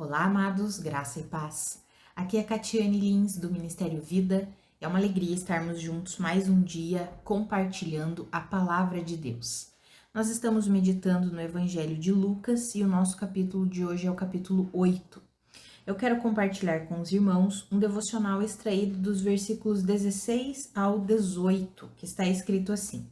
Olá, amados, graça e paz. Aqui é Catiane Lins, do Ministério Vida. É uma alegria estarmos juntos mais um dia compartilhando a palavra de Deus. Nós estamos meditando no Evangelho de Lucas e o nosso capítulo de hoje é o capítulo 8. Eu quero compartilhar com os irmãos um devocional extraído dos versículos 16 ao 18, que está escrito assim: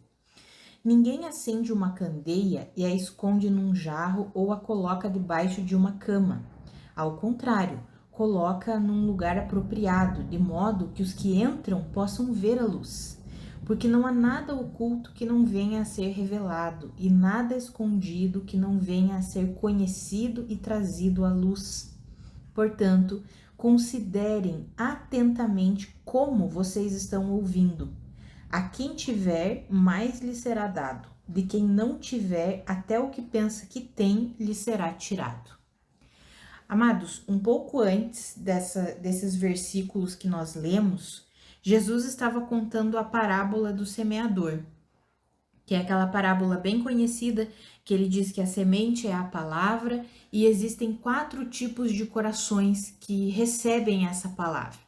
Ninguém acende uma candeia e a esconde num jarro ou a coloca debaixo de uma cama. Ao contrário, coloca num lugar apropriado, de modo que os que entram possam ver a luz. Porque não há nada oculto que não venha a ser revelado, e nada escondido que não venha a ser conhecido e trazido à luz. Portanto, considerem atentamente como vocês estão ouvindo. A quem tiver, mais lhe será dado. De quem não tiver, até o que pensa que tem, lhe será tirado. Amados, um pouco antes desses versículos que nós lemos, Jesus estava contando a parábola do semeador, que é aquela parábola bem conhecida, que ele diz que a semente é a palavra e existem 4 tipos de corações que recebem essa palavra.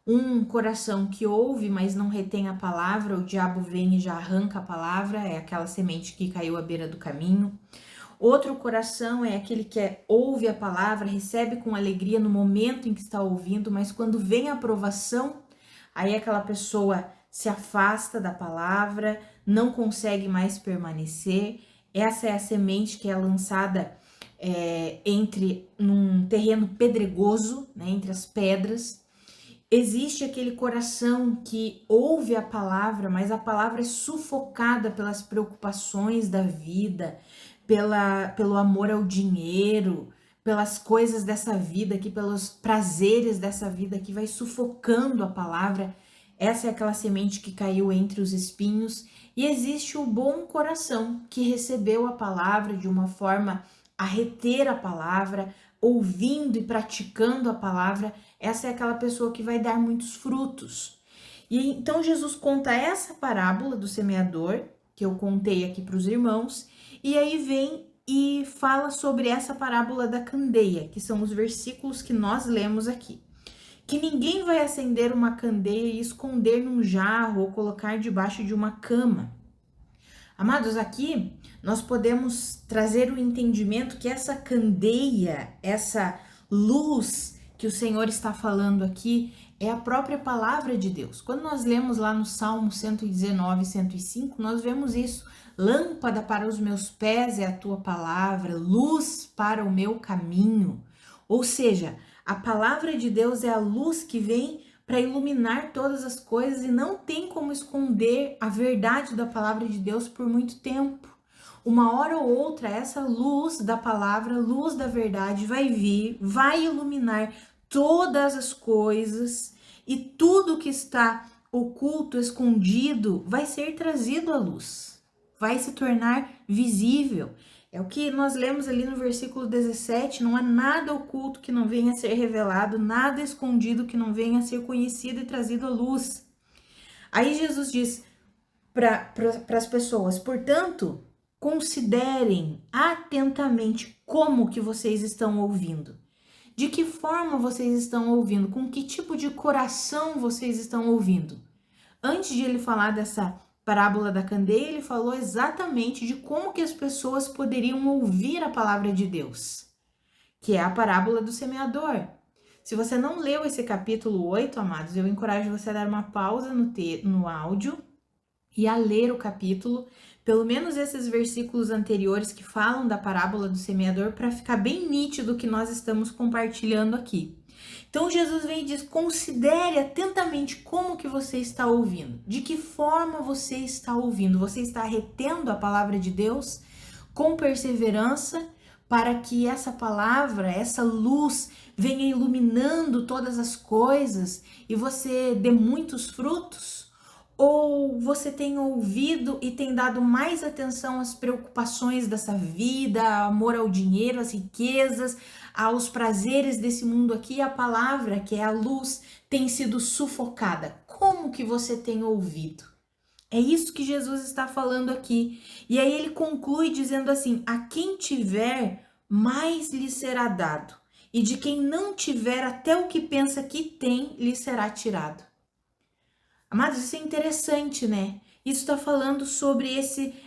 Um coração que ouve, mas não retém a palavra, o diabo vem e já arranca a palavra, é aquela semente que caiu à beira do caminho. Outro coração é aquele que ouve a palavra, recebe com alegria no momento em que está ouvindo, mas quando vem a aprovação, aí aquela pessoa se afasta da palavra, não consegue mais permanecer. Essa é a semente que é lançada num terreno pedregoso, né, entre as pedras. Existe aquele coração que ouve a palavra, mas a palavra é sufocada pelas preocupações da vida, pelo amor ao dinheiro, pelas coisas dessa vida aqui, pelos prazeres dessa vida que vai sufocando a palavra. Essa é aquela semente que caiu entre os espinhos. E existe o bom coração que recebeu a palavra de uma forma a reter a palavra, ouvindo e praticando a palavra. Essa é aquela pessoa que vai dar muitos frutos. E então Jesus conta essa parábola do semeador, que eu contei aqui para os irmãos, e aí vem e fala sobre essa parábola da candeia, que são os versículos que nós lemos aqui. Que ninguém vai acender uma candeia e esconder num jarro ou colocar debaixo de uma cama. Amados, aqui nós podemos trazer o entendimento que essa candeia, essa luz que o Senhor está falando aqui, é a própria palavra de Deus. Quando nós lemos lá no Salmo 119, 105, nós vemos isso. Lâmpada para os meus pés é a tua palavra, luz para o meu caminho. Ou seja, a palavra de Deus é a luz que vem para iluminar todas as coisas e não tem como esconder a verdade da palavra de Deus por muito tempo. Uma hora ou outra, essa luz da palavra, luz da verdade vai vir, vai iluminar todas as coisas e tudo que está oculto, escondido, vai ser trazido à luz, vai se tornar visível. É o que nós lemos ali no versículo 17, não há nada oculto que não venha a ser revelado, nada escondido que não venha a ser conhecido e trazido à luz. Aí Jesus diz para as pessoas, portanto, considerem atentamente como que vocês estão ouvindo. De que forma vocês estão ouvindo? Com que tipo de coração vocês estão ouvindo? Antes de ele falar dessa parábola da candeia, ele falou exatamente de como que as pessoas poderiam ouvir a palavra de Deus, que é a parábola do semeador. Se você não leu esse capítulo 8, amados, eu encorajo você a dar uma pausa no áudio e a ler o capítulo, pelo menos esses versículos anteriores que falam da parábola do semeador, para ficar bem nítido o que nós estamos compartilhando aqui. Então Jesus vem e diz, considere atentamente como que você está ouvindo, de que forma você está ouvindo, você está retendo a palavra de Deus com perseverança para que essa palavra, essa luz venha iluminando todas as coisas e você dê muitos frutos? Ou você tem ouvido e tem dado mais atenção às preocupações dessa vida, amor ao dinheiro, às riquezas, aos prazeres desse mundo aqui, a palavra, que é a luz, tem sido sufocada? Como que você tem ouvido? É isso que Jesus está falando aqui. E aí ele conclui dizendo assim, a quem tiver, mais lhe será dado. e de quem não tiver até o que pensa que tem, lhe será tirado. Amados, isso é interessante, né? Isso está falando sobre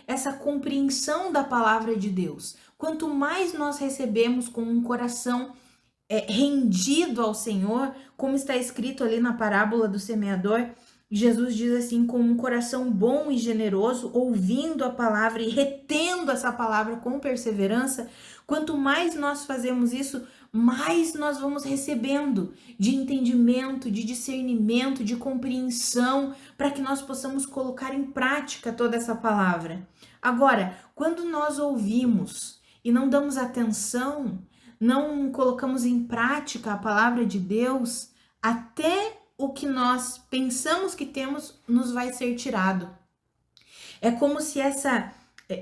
essa compreensão da palavra de Deus. Quanto mais nós recebemos com um coração rendido ao Senhor, como está escrito ali na parábola do semeador, Jesus diz assim, com um coração bom e generoso, ouvindo a palavra e retendo essa palavra com perseverança, quanto mais nós fazemos isso, mais nós vamos recebendo de entendimento, de discernimento, de compreensão, para que nós possamos colocar em prática toda essa palavra. Agora, quando nós ouvimos e não damos atenção, não colocamos em prática a palavra de Deus, até o que nós pensamos que temos nos vai ser tirado. É como se essa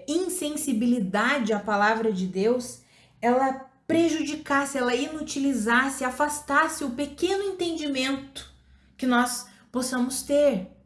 insensibilidade à palavra de Deus, ela prejudicasse, ela inutilizasse, afastasse o pequeno entendimento que nós possamos ter.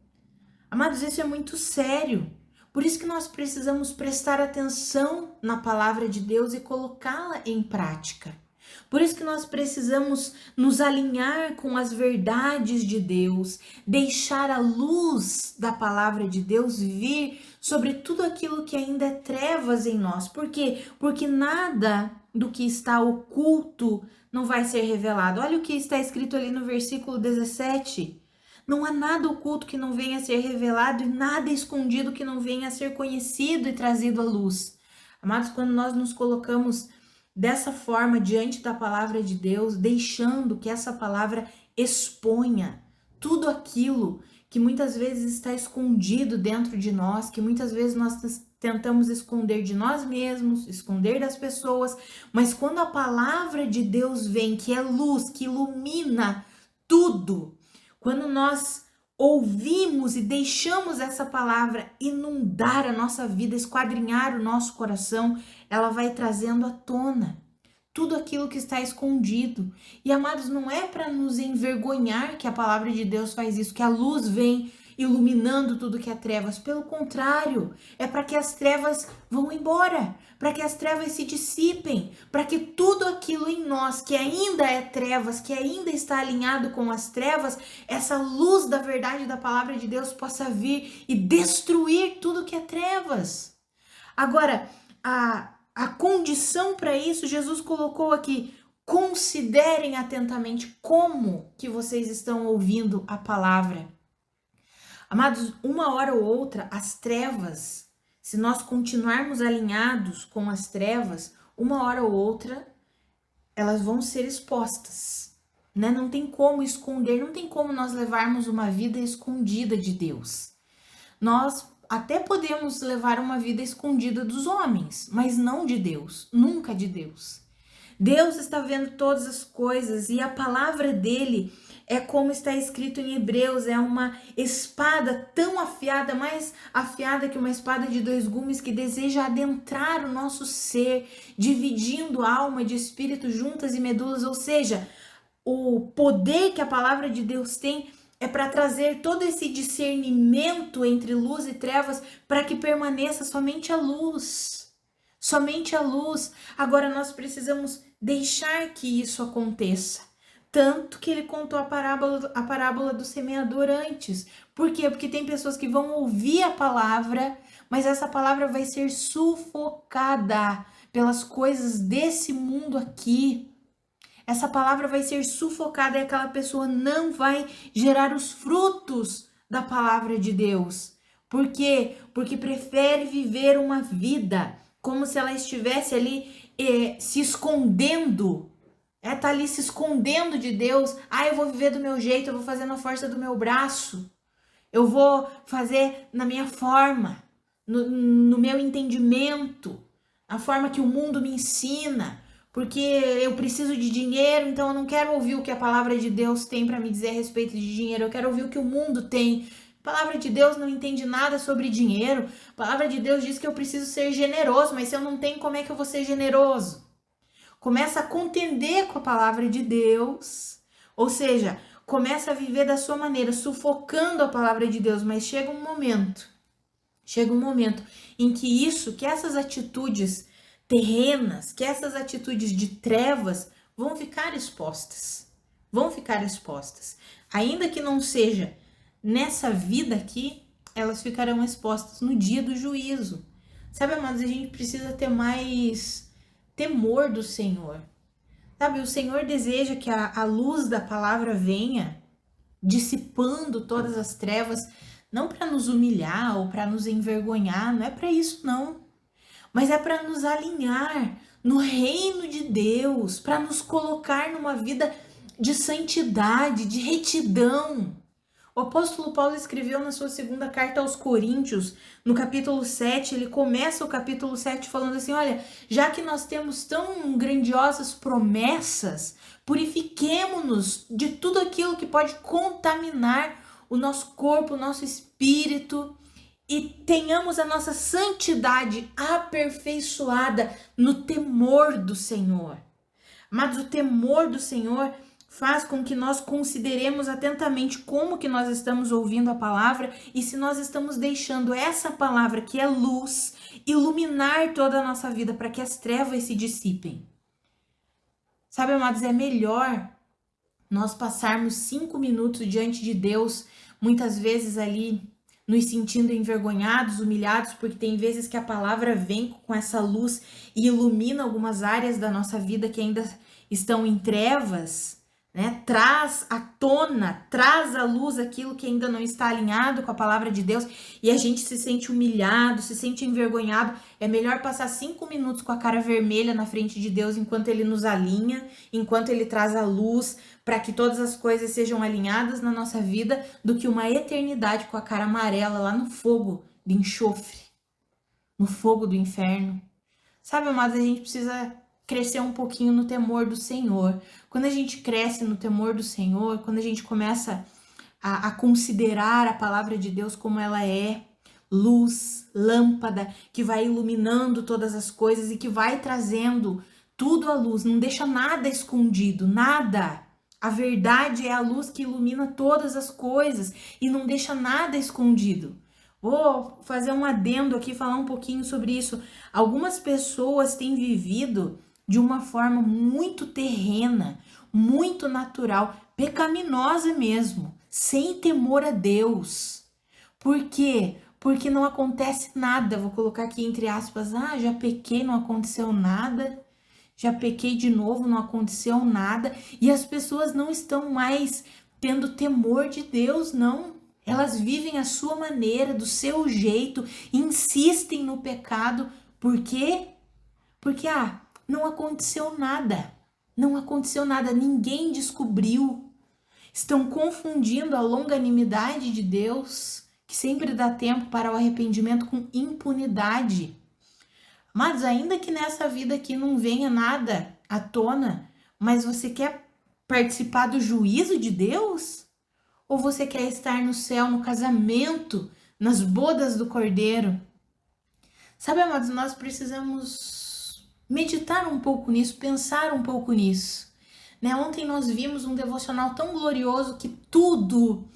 Amados, isso é muito sério. Por isso que nós precisamos prestar atenção na palavra de Deus e colocá-la em prática. Por isso que nós precisamos nos alinhar com as verdades de Deus, deixar a luz da palavra de Deus vir sobre tudo aquilo que ainda é trevas em nós. Por quê? Porque nada do que está oculto não vai ser revelado. Olha o que está escrito ali no versículo 17. Não há nada oculto que não venha a ser revelado e nada escondido que não venha a ser conhecido e trazido à luz. Amados, quando nós nos colocamos dessa forma diante da palavra de Deus, deixando que essa palavra exponha tudo aquilo que muitas vezes está escondido dentro de nós, que muitas vezes nós tentamos esconder de nós mesmos, esconder das pessoas, mas quando a palavra de Deus vem, que é luz, que ilumina tudo, quando nós ouvimos e deixamos essa palavra inundar a nossa vida, esquadrinhar o nosso coração, ela vai trazendo à tona tudo aquilo que está escondido. E, amados, não é para nos envergonhar que a palavra de Deus faz isso, que a luz vem iluminando tudo que é trevas. Pelo contrário, é para que as trevas vão embora, para que as trevas se dissipem, para que tudo aquilo em nós que ainda é trevas, que ainda está alinhado com as trevas, essa luz da verdade da palavra de Deus possa vir e destruir tudo que é trevas. Agora, a condição para isso, Jesus colocou aqui: considerem atentamente como que vocês estão ouvindo a palavra. Amados, uma hora ou outra, as trevas, se nós continuarmos alinhados com as trevas, uma hora ou outra, elas vão ser expostas, né? Não tem como esconder, não tem como nós levarmos uma vida escondida de Deus. Nós até podemos levar uma vida escondida dos homens, mas não de Deus, nunca de Deus. Deus está vendo todas as coisas e a palavra dele é como está escrito em Hebreus, é uma espada tão afiada, mais afiada que uma espada de 2 gumes, que deseja adentrar o nosso ser, dividindo alma de espírito, juntas e medulas, ou seja, o poder que a palavra de Deus tem é para trazer todo esse discernimento entre luz e trevas, para que permaneça somente a luz. Somente a luz. Agora nós precisamos deixar que isso aconteça. Tanto que ele contou a parábola do semeador antes. Por quê? Porque tem pessoas que vão ouvir a palavra, mas essa palavra vai ser sufocada pelas coisas desse mundo aqui. Essa palavra vai ser sufocada e aquela pessoa não vai gerar os frutos da palavra de Deus. Por quê? Porque prefere viver uma vida como se ela estivesse ali se escondendo. Tá ali se escondendo de Deus. Eu vou viver do meu jeito, eu vou fazer na força do meu braço. Eu vou fazer na minha forma, no meu entendimento, a forma que o mundo me ensina. Porque eu preciso de dinheiro, então eu não quero ouvir o que a palavra de Deus tem para me dizer a respeito de dinheiro. Eu quero ouvir o que o mundo tem. A palavra de Deus não entende nada sobre dinheiro. A palavra de Deus diz que eu preciso ser generoso, mas se eu não tenho, como é que eu vou ser generoso? Começa a contender com a palavra de Deus, ou seja, começa a viver da sua maneira, sufocando a palavra de Deus, mas chega um momento em que essas atitudes terrenas, que essas atitudes de trevas vão ficar expostas. Vão ficar expostas. Ainda que não seja nessa vida aqui, elas ficarão expostas no dia do juízo. Sabe, amados, a gente precisa ter mais temor do Senhor. Sabe, o Senhor deseja que a luz da palavra venha, dissipando todas as trevas, não para nos humilhar ou para nos envergonhar, não é para isso não, mas é para nos alinhar no reino de Deus, para nos colocar numa vida de santidade, de retidão. O apóstolo Paulo escreveu na sua segunda carta aos Coríntios, no capítulo 7, ele começa o capítulo 7 falando assim, olha, já que nós temos tão grandiosas promessas, purifiquemo-nos de tudo aquilo que pode contaminar o nosso corpo, o nosso espírito, e tenhamos a nossa santidade aperfeiçoada no temor do Senhor. Mas o temor do Senhor faz com que nós consideremos atentamente como que nós estamos ouvindo a palavra e se nós estamos deixando essa palavra, que é luz, iluminar toda a nossa vida para que as trevas se dissipem. Sabe, amados, é melhor nós passarmos 5 minutos diante de Deus, muitas vezes ali nos sentindo envergonhados, humilhados, porque tem vezes que a palavra vem com essa luz e ilumina algumas áreas da nossa vida que ainda estão em trevas, né? Traz à tona, traz à luz aquilo que ainda não está alinhado com a palavra de Deus e a gente se sente humilhado, se sente envergonhado. É melhor passar 5 minutos com a cara vermelha na frente de Deus enquanto Ele nos alinha, enquanto Ele traz a luz para que todas as coisas sejam alinhadas na nossa vida, do que uma eternidade com a cara amarela lá no fogo de enxofre, no fogo do inferno. Sabe, amados, a gente precisa crescer um pouquinho no temor do Senhor. Quando a gente cresce no temor do Senhor, quando a gente começa a considerar a palavra de Deus como ela é, luz, lâmpada, que vai iluminando todas as coisas e que vai trazendo tudo à luz, não deixa nada escondido, nada. A verdade é a luz que ilumina todas as coisas e não deixa nada escondido. Vou fazer um adendo aqui, falar um pouquinho sobre isso. Algumas pessoas têm vivido de uma forma muito terrena, muito natural, pecaminosa mesmo, sem temor a Deus. Por quê? Porque não acontece nada. Vou colocar aqui entre aspas, já pequei, não aconteceu nada. Já pequei de novo, não aconteceu nada. E as pessoas não estão mais tendo temor de Deus, não. Elas vivem a sua maneira, do seu jeito, insistem no pecado. Por quê? Porque, não aconteceu nada. Não aconteceu nada, ninguém descobriu. Estão confundindo a longanimidade de Deus, que sempre dá tempo para o arrependimento, com impunidade. Mas ainda que nessa vida aqui não venha nada à tona, mas você quer participar do juízo de Deus? Ou você quer estar no céu, no casamento, nas bodas do Cordeiro? Sabe, amados, nós precisamos meditar um pouco nisso, pensar um pouco nisso. Né? Ontem nós vimos um devocional tão glorioso que tudo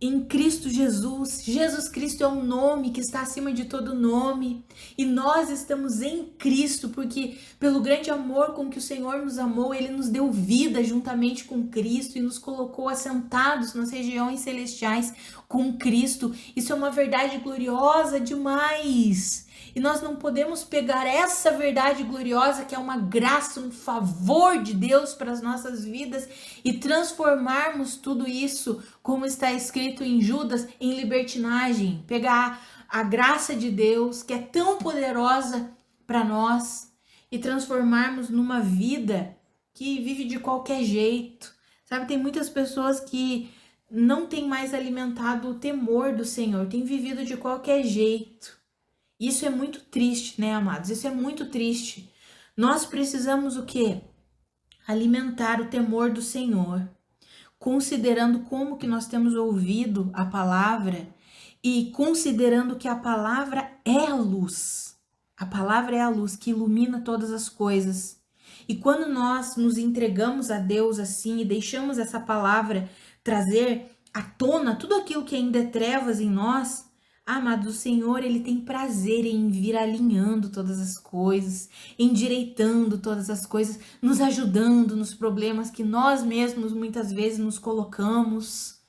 em Cristo Jesus. Jesus Cristo é um nome que está acima de todo nome. E nós estamos em Cristo porque pelo grande amor com que o Senhor nos amou, Ele nos deu vida juntamente com Cristo e nos colocou assentados nas regiões celestiais com Cristo. Isso é uma verdade gloriosa demais. E nós não podemos pegar essa verdade gloriosa, que é uma graça, um favor de Deus para as nossas vidas, e transformarmos tudo isso, como está escrito em Judas, em libertinagem. Pegar a graça de Deus, que é tão poderosa para nós, e transformarmos numa vida que vive de qualquer jeito. Sabe, tem muitas pessoas que não têm mais alimentado o temor do Senhor, têm vivido de qualquer jeito. Isso é muito triste, né, amados? Isso é muito triste. Nós precisamos o quê? Alimentar o temor do Senhor, considerando como que nós temos ouvido a palavra e considerando que a palavra é a luz. A palavra é a luz que ilumina todas as coisas. E quando nós nos entregamos a Deus assim e deixamos essa palavra trazer à tona tudo aquilo que ainda é trevas em nós, Amados, o Senhor, ele tem prazer em vir alinhando todas as coisas, endireitando todas as coisas, nos ajudando nos problemas que nós mesmos muitas vezes nos colocamos.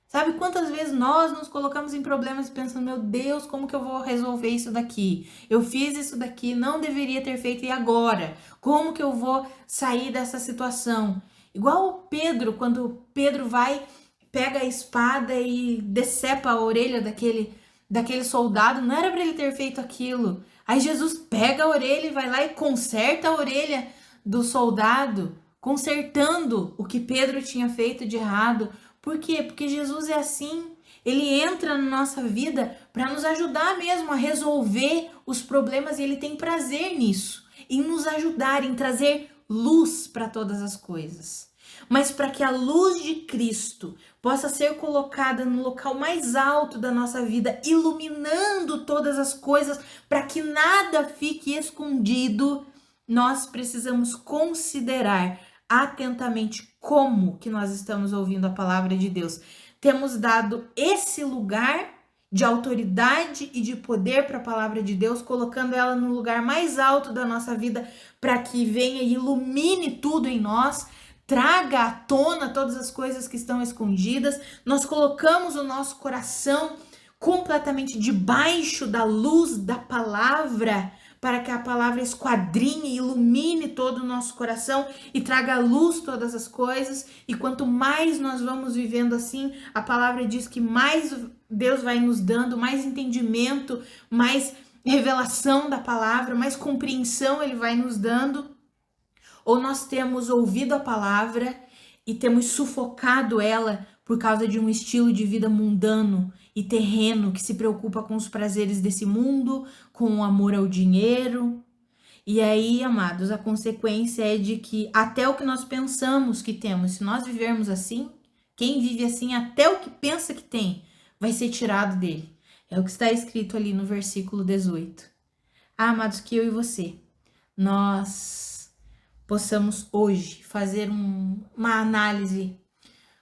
Sabe quantas vezes nós nos colocamos em problemas pensando, meu Deus, como que eu vou resolver isso daqui? Eu fiz isso daqui, não deveria ter feito, e agora? Como que eu vou sair dessa situação? Igual o Pedro, quando Pedro pega a espada e decepa a orelha daquele soldado, não era para ele ter feito aquilo. Aí Jesus pega a orelha e vai lá e conserta a orelha do soldado, consertando o que Pedro tinha feito de errado. Por quê? Porque Jesus é assim. Ele entra na nossa vida para nos ajudar mesmo a resolver os problemas e ele tem prazer nisso, em nos ajudar, em trazer luz para todas as coisas. Mas para que a luz de Cristo possa ser colocada no local mais alto da nossa vida, iluminando todas as coisas, para que nada fique escondido, nós precisamos considerar atentamente como que nós estamos ouvindo a palavra de Deus. Temos dado esse lugar de autoridade e de poder para a palavra de Deus, colocando ela no lugar mais alto da nossa vida, para que venha e ilumine tudo em nós, traga à tona todas as coisas que estão escondidas. Nós colocamos o nosso coração completamente debaixo da luz da palavra, para que a palavra esquadrinhe e ilumine todo o nosso coração e traga à luz todas as coisas. E quanto mais nós vamos vivendo assim, a palavra diz que mais Deus vai nos dando, mais entendimento, mais revelação da palavra, mais compreensão ele vai nos dando. Ou nós temos ouvido a palavra e temos sufocado ela por causa de um estilo de vida mundano e terreno que se preocupa com os prazeres desse mundo, com o amor ao dinheiro. E aí, amados, a consequência é de que até o que nós pensamos que temos, se nós vivermos assim, quem vive assim, até o que pensa que tem, vai ser tirado dele. É o que está escrito ali no versículo 18. Ah, amados, que eu e você, nós possamos hoje fazer uma análise,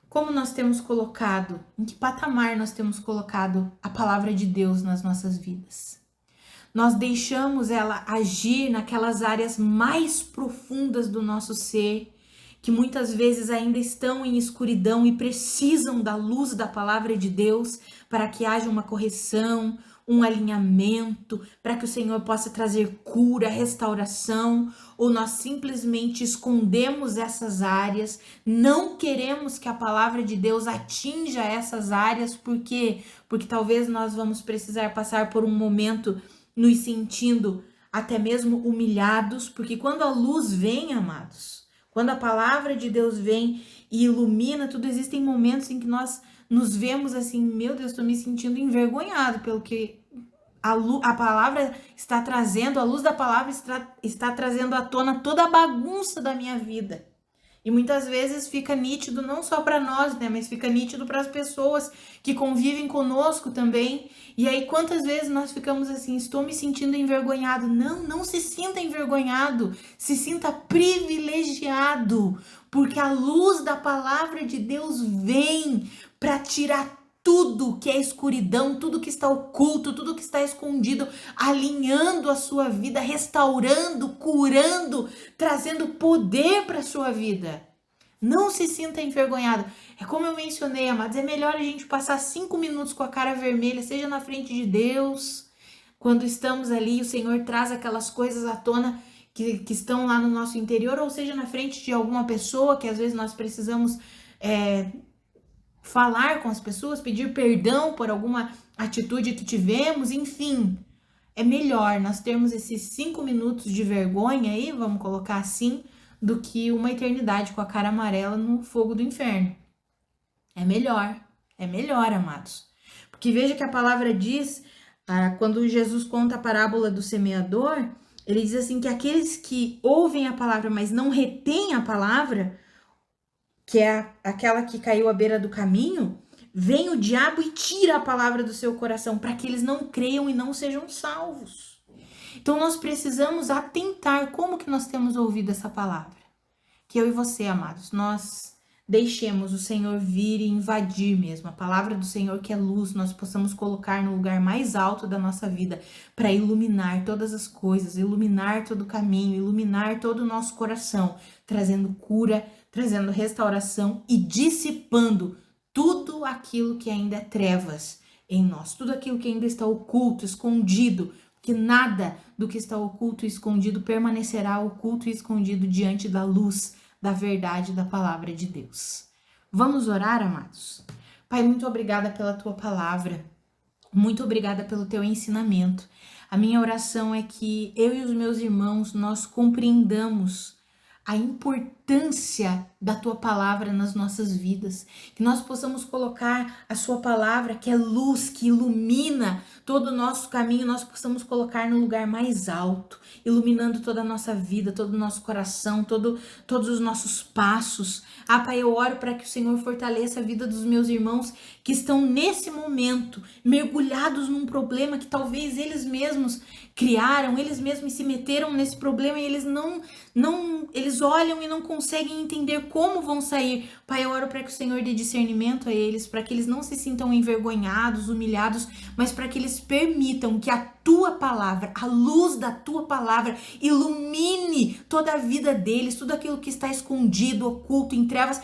como nós temos colocado, em que patamar nós temos colocado a palavra de Deus nas nossas vidas. Nós deixamos ela agir naquelas áreas mais profundas do nosso ser, que muitas vezes ainda estão em escuridão e precisam da luz da palavra de Deus para que haja uma correção, um alinhamento, para que o Senhor possa trazer cura, restauração, ou nós simplesmente escondemos essas áreas, não queremos que a palavra de Deus atinja essas áreas, por quê? Porque talvez nós vamos precisar passar por um momento nos sentindo até mesmo humilhados, porque quando a luz vem, amados, quando a palavra de Deus vem e ilumina tudo, existem momentos em que nós nos vemos assim, meu Deus, estou me sentindo envergonhado pelo que a palavra está trazendo, a luz da palavra está trazendo à tona toda a bagunça da minha vida. E muitas vezes fica nítido não só para nós, né, mas fica nítido para as pessoas que convivem conosco também. E aí quantas vezes nós ficamos assim, estou me sentindo envergonhado. Não, não se sinta envergonhado, se sinta privilegiado, porque a luz da palavra de Deus vem para tirar tudo que é escuridão, tudo que está oculto, tudo que está escondido, alinhando a sua vida, restaurando, curando, trazendo poder para a sua vida. Não se sinta envergonhado. É como eu mencionei, amados, é melhor a gente passar 5 minutos com a cara vermelha, seja na frente de Deus, quando estamos ali, o Senhor traz aquelas coisas à tona que estão lá no nosso interior, ou seja, na frente de alguma pessoa que às vezes nós precisamos falar com as pessoas, pedir perdão por alguma atitude que tivemos, enfim. É melhor nós termos esses 5 minutos de vergonha aí, vamos colocar assim, do que uma eternidade com a cara amarela no fogo do inferno. É melhor, amados. Porque veja que a palavra diz, quando Jesus conta a parábola do semeador, ele diz assim que aqueles que ouvem a palavra, mas não retêm a palavra, que é aquela que caiu à beira do caminho, vem o diabo e tira a palavra do seu coração, para que eles não creiam e não sejam salvos. Então nós precisamos atentar como que nós temos ouvido essa palavra. Que eu e você, amados, nós deixemos o Senhor vir e invadir mesmo. A palavra do Senhor, que é luz, nós possamos colocar no lugar mais alto da nossa vida para iluminar todas as coisas, iluminar todo o caminho, iluminar todo o nosso coração, trazendo cura, trazendo restauração e dissipando tudo aquilo que ainda é trevas em nós, tudo aquilo que ainda está oculto, escondido, que nada do que está oculto e escondido permanecerá oculto e escondido diante da luz da verdade da palavra de Deus. Vamos orar, amados? Pai, muito obrigada pela tua palavra, muito obrigada pelo teu ensinamento. A minha oração é que eu e os meus irmãos, nós compreendamos a importância da tua palavra nas nossas vidas, que nós possamos colocar a sua palavra, que é luz, que ilumina todo o nosso caminho, nós possamos colocar no lugar mais alto, iluminando toda a nossa vida, todo o nosso coração, todos os nossos passos. Pai, eu oro para que o Senhor fortaleça a vida dos meus irmãos que estão nesse momento mergulhados num problema que talvez eles mesmos criaram, eles mesmos se meteram nesse problema e eles eles olham e não conseguem entender como vão sair. Pai, eu oro para que o Senhor dê discernimento a eles, para que eles não se sintam envergonhados, humilhados, mas para que eles permitam que a tua palavra, a luz da tua palavra, ilumine toda a vida deles, tudo aquilo que está escondido, oculto, em trevas,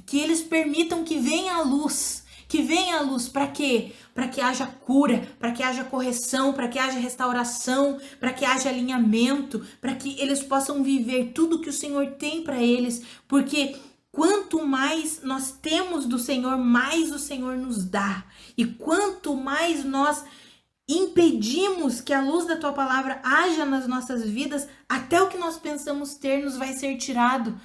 que eles permitam que venha a luz. Que venha a luz, para quê? Para que haja cura, para que haja correção, para que haja restauração, para que haja alinhamento, para que eles possam viver tudo que o Senhor tem para eles, porque quanto mais nós temos do Senhor, mais o Senhor nos dá, e quanto mais nós impedimos que a luz da tua palavra haja nas nossas vidas, até o que nós pensamos ter nos vai ser tirado.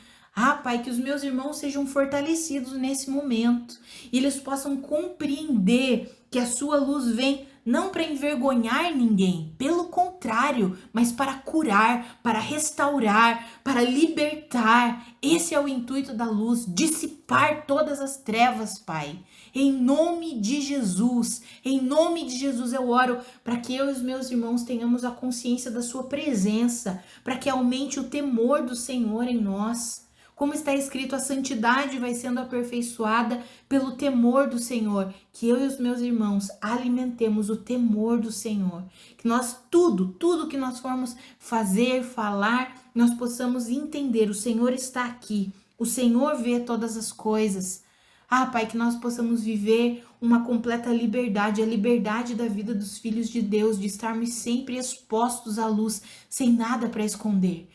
Pai, que os meus irmãos sejam fortalecidos nesse momento e eles possam compreender que a sua luz vem não para envergonhar ninguém, pelo contrário, mas para curar, para restaurar, para libertar. Esse é o intuito da luz, dissipar todas as trevas, Pai. Em nome de Jesus eu oro para que eu e os meus irmãos tenhamos a consciência da sua presença, para que aumente o temor do Senhor em nós. Como está escrito, a santidade vai sendo aperfeiçoada pelo temor do Senhor. Que eu e os meus irmãos alimentemos o temor do Senhor. Que nós tudo que nós formos fazer, falar, nós possamos entender. O Senhor está aqui. O Senhor vê todas as coisas. Pai, que nós possamos viver uma completa liberdade, a liberdade da vida dos filhos de Deus, de estarmos sempre expostos à luz, sem nada para esconder,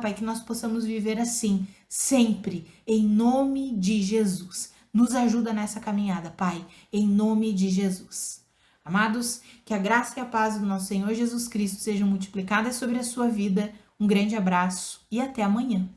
Pai, que nós possamos viver assim, sempre, em nome de Jesus. Nos ajuda nessa caminhada, Pai, em nome de Jesus. Amados, que a graça e a paz do nosso Senhor Jesus Cristo sejam multiplicadas sobre a sua vida. Um grande abraço e até amanhã.